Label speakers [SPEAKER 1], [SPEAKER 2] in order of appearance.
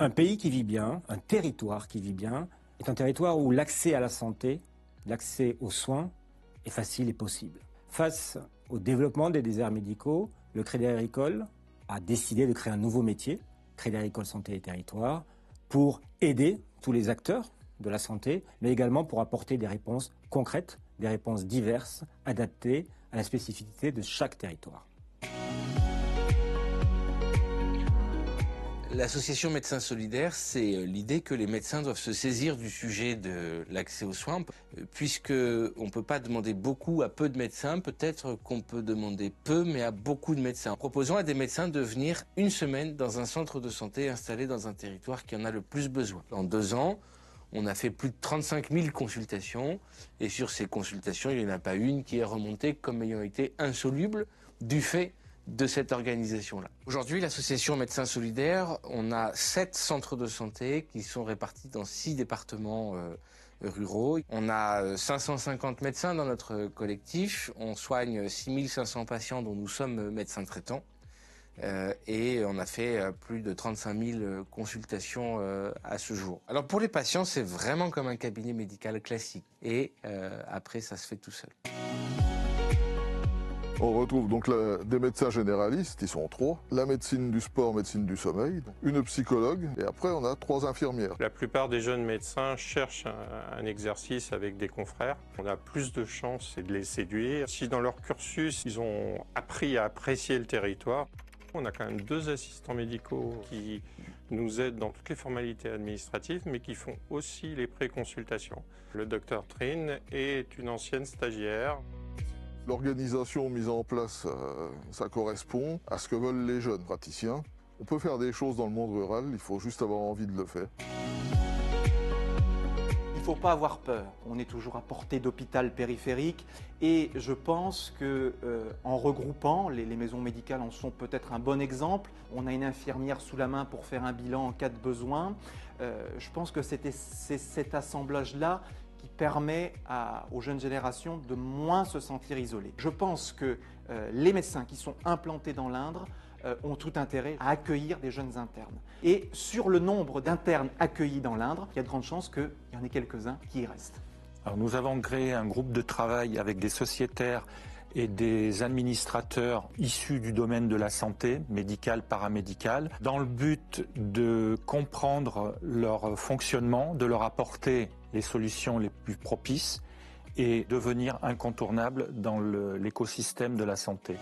[SPEAKER 1] Un pays qui vit bien, un territoire qui vit bien, est un territoire où l'accès à la santé, l'accès aux soins est facile et possible. Face au développement des déserts médicaux, le Crédit Agricole a décidé de créer un nouveau métier, Crédit Agricole Santé et Territoire, pour aider tous les acteurs de la santé, mais également pour apporter des réponses concrètes, des réponses diverses, adaptées à la spécificité de chaque territoire.
[SPEAKER 2] L'association Médecins Solidaires, c'est l'idée que les médecins doivent se saisir du sujet de l'accès aux soins, puisque on ne peut pas demander beaucoup à peu de médecins, peut-être qu'on peut demander peu, mais à beaucoup de médecins. Proposons à des médecins de venir une semaine dans un centre de santé installé dans un territoire qui en a le plus besoin. En 2 ans, on a fait plus de 35 000 consultations, et sur ces consultations, il n'y en a pas une qui est remontée comme ayant été insoluble du fait de cette organisation-là. Aujourd'hui, l'association Médecins Solidaires, on a 7 centres de santé qui sont répartis dans 6 départements ruraux. On a 550 médecins dans notre collectif, on soigne 6500 patients dont nous sommes médecins traitants. Et on a fait plus de 35 000 consultations à ce jour. Alors pour les patients, c'est vraiment comme un cabinet médical classique. Et après, ça se fait tout seul.
[SPEAKER 3] On retrouve donc des médecins généralistes, ils sont 3, la médecine du sport, médecine du sommeil, une psychologue, et après on a 3 infirmières.
[SPEAKER 4] La plupart des jeunes médecins cherchent un exercice avec des confrères. On a plus de chances de les séduire. Si dans leur cursus, ils ont appris à apprécier le territoire, on a quand même 2 assistants médicaux qui nous aident dans toutes les formalités administratives, mais qui font aussi les pré-consultations. Le docteur Trin est une ancienne stagiaire.
[SPEAKER 3] L'organisation mise en place, ça correspond à ce que veulent les jeunes praticiens. On peut faire des choses dans le monde rural, il faut juste avoir envie de le faire.
[SPEAKER 5] Il ne faut pas avoir peur, on est toujours à portée d'hôpital périphérique et je pense qu'en regroupant, les maisons médicales en sont peut-être un bon exemple. On a une infirmière sous la main pour faire un bilan en cas de besoin. Je pense que c'est cet assemblage-là qui permet aux jeunes générations de moins se sentir isolées. Je pense que les médecins qui sont implantés dans l'Indre ont tout intérêt à accueillir des jeunes internes. Et sur le nombre d'internes accueillis dans l'Indre, il y a de grandes chances qu'il y en ait quelques-uns qui y restent.
[SPEAKER 6] Alors nous avons créé un groupe de travail avec des sociétaires et des administrateurs issus du domaine de la santé, médicale, paramédicale, dans le but de comprendre leur fonctionnement, de leur apporter les solutions les plus propices et devenir incontournable dans l'écosystème de la santé.